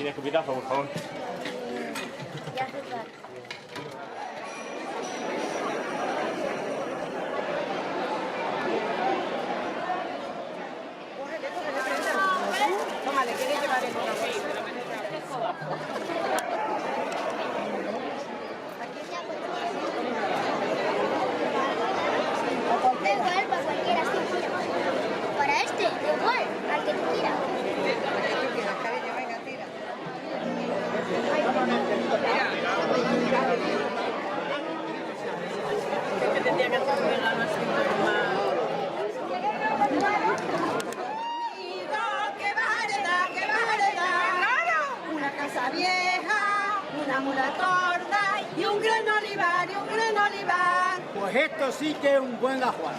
escupitazo, por favor. Ya hace rato. Toma, le quieres llevar el Da igual para cualquiera, sí, tira. Para este, da igual, al que tú quieras. cariño, venga, tira. Que tendría que hacer la más una casa vieja, una mula torda y un gran olivar, y un gran olivar. Pues esto sí que es un buen ajuar.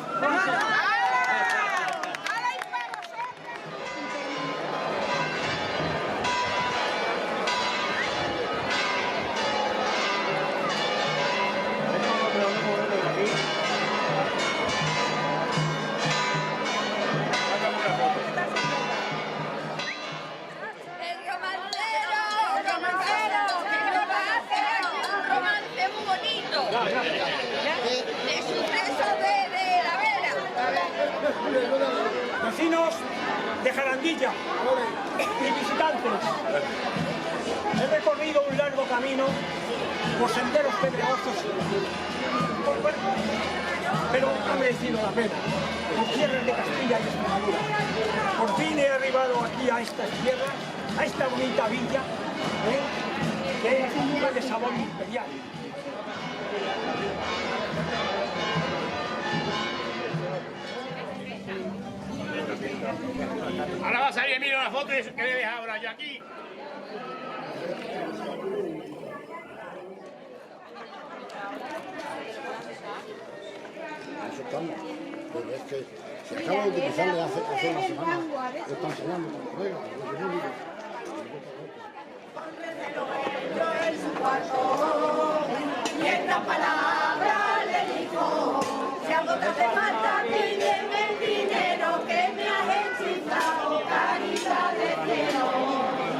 Vecinos de Jarandilla y visitantes, he recorrido un largo camino por senderos pedregosos, pero ha merecido la pena, por tierras de Castilla y Extremadura. Por fin he arribado aquí a estas tierras, a esta bonita villa, que es un lugar de sabor imperial. Ahora va a salir Emilio la foto que le he dejado ahora yo aquí. Eso estamos. Pero es que se acaba de utilizarle hace una semana. Lo están enseñando. Oiga, Y esta palabra le dijo: si algo te hace falta, pídeme el dinero que me has hechizado, carita de cielo,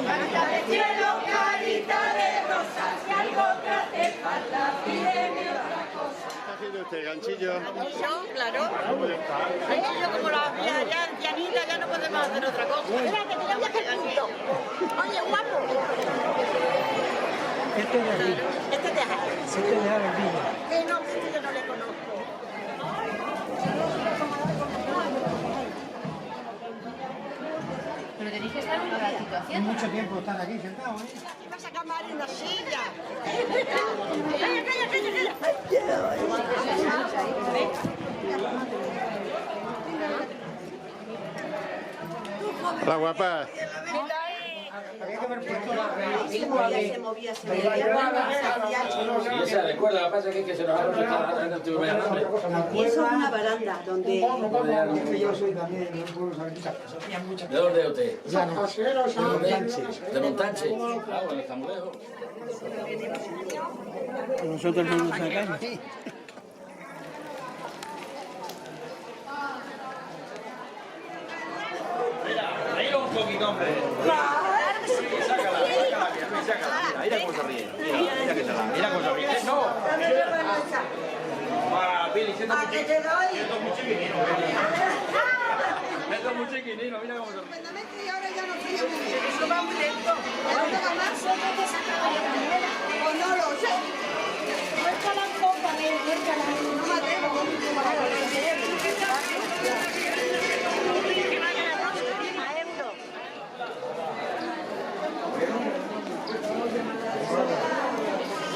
carita de cielo, carita de rosa. Si algo te hace falta, pídeme otra cosa. ¿Qué ha sido este ganchillo? Claro. Ganchillo como la vía ya ancianita, ya no podemos hacer otra cosa. Espera, que te lo voy a hacer ganchillo. Oye, guapo. Este de aquí, Este te hace. este de Jarandilla. No, este yo no le conozco. Pero tenéis que estar en la situación. Mucho tiempo están aquí sentados, ¿eh? Vas a camar en una silla. ¡Calla, calla, calla! Hola, guapa. Había que haber puesto la Se movía. Sí, se recuerda, lo que pasa es que se nos ha resultado no estuve muy hambre. Y eso es una baranda donde... Yo soy también de un pueblo sabanita. ¿De dónde es usted? Ya no. De Montanche. ¿De Montanche? Ah, bueno, estamos lejos. Nosotros no nos sacamos. Ahí un poquito, hombre. Sácala. Mira cómo se ríe. Mira cómo se ríe. No. Billy, siento muy chiquinino. Esto es muy chiquinino, mira cómo se ríe. Y ahora ya no sigue muy bien. Eso va muy lento. ¿Ahora más? O no lo sé. Muestra la copa, muéstrala. No matemos.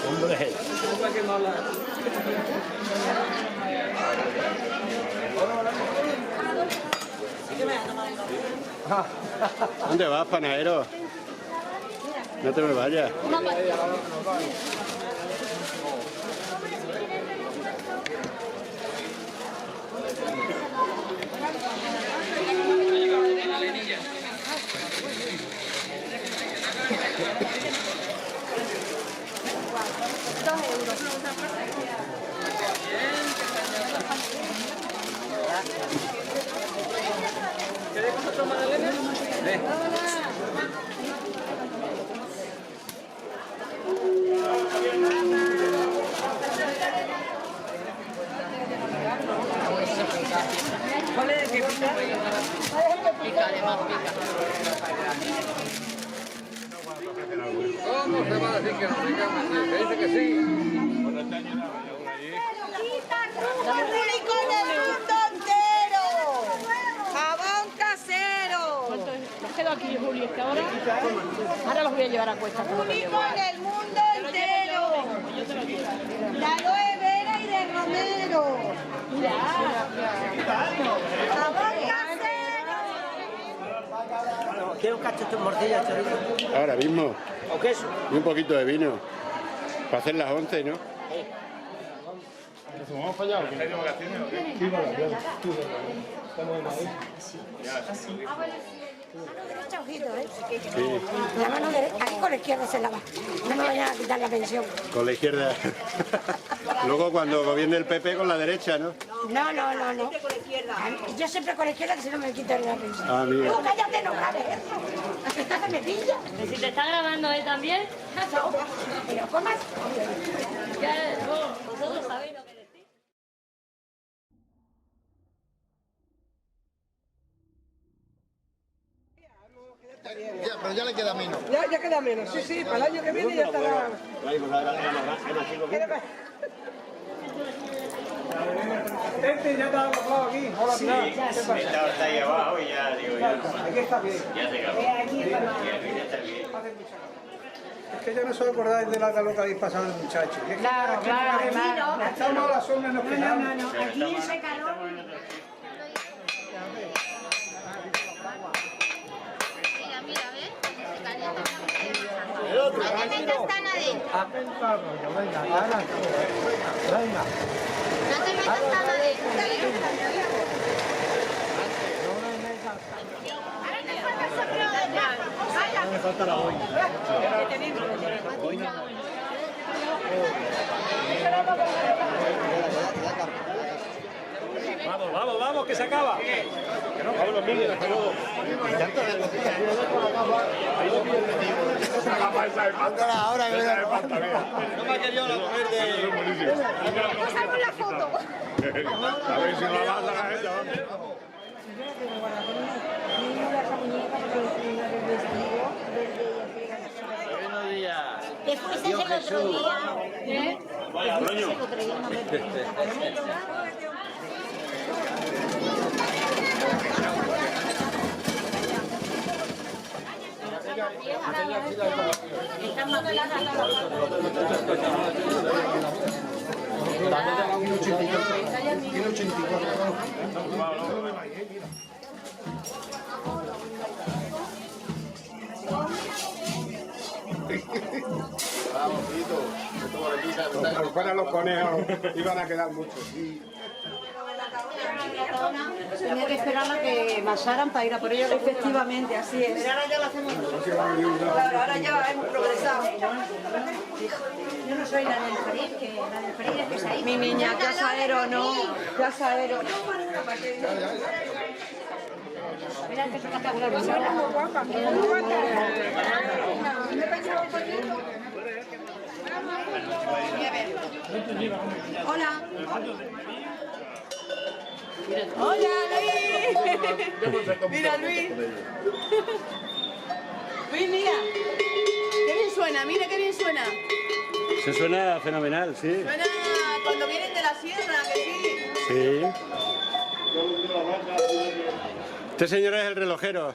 Hombre. ¿Dónde vas, panadero? No te me vayas. Pícale más, pica. ¿Cómo se va a decir que no? Se dice que sí. ¡Único en el mundo entero! ¡Jabón casero! Los quedo aquí, Juli, es que ahora los voy a llevar a cuesta. ¡Único en el mundo entero! La aloe vera y de romero. ¡Jabón casero! ¿Quieres un cachete, un morcilla, chorizo? Ahora mismo. ¿O queso? Y un poquito de vino. Para hacer las 11, ¿no? ¿Hemos fallado? ¿Que de vacaciones o qué? Sí, bueno, estamos en Madrid. Derecha, ojito, ¿eh? La mano derecha, aquí con la izquierda se lava. No me vayan a quitar la pensión. Con la izquierda. Luego cuando gobierne el PP con la derecha, ¿no? No. Yo siempre con la izquierda, que si no me quitan la pensión. Ah, mira. No, cállate, no grabes eso. Hasta que me pilla. Si te está grabando él también, Pero comas. vosotros sabéis lo que decís. Ya, pero ya le queda menos. Ya queda menos, sí, para el año que viene ya estará. Este ya está abajo aquí. Hola, Pilar. ¿Qué pasa? Está ahí abajo y ya digo, ya. Aquí está bien. Ya se acabó. Ya está bien. Es que yo no se acordáis de la calor que habéis pasado el muchacho. Y es que Claro. estamos a la sombra y nos quedamos. Aquí ese calor. Mira, ¿ves? Se calienta. No te metas tan adentro. Venga. No te metas tan adentro. Ahora te falta el sombrero de paja. Me falta la olla. Vamos, que se acaba. Que no, Pablo, mire, hasta luego. Ahora que no me ha querido la mujer de... Pasamos la foto. A ver si no la vas a la gente. Buenos días. Te fuiste el otro día. Vaya, Roño. Cuando fueran los conejos iban a quedar muchos. Tenía que esperar a que masaran para ir a por ellos. Efectivamente, así es. Pero ahora ya lo hacemos. Claro, ahora ya hemos progresado. Yo no soy la del Ferir, que la del Ferir es que se ha ido. Mi niña, que asadero, no. Que asadero. Mira que se está claro. Muy guapa. Muy guapa. Hola. Hola, Luis. Mira, Luis. Luis, mira. Qué bien suena, mira qué bien suena. Se suena fenomenal, sí. Suena cuando vienen de la sierra, que sí. Sí. Este señor es el relojero.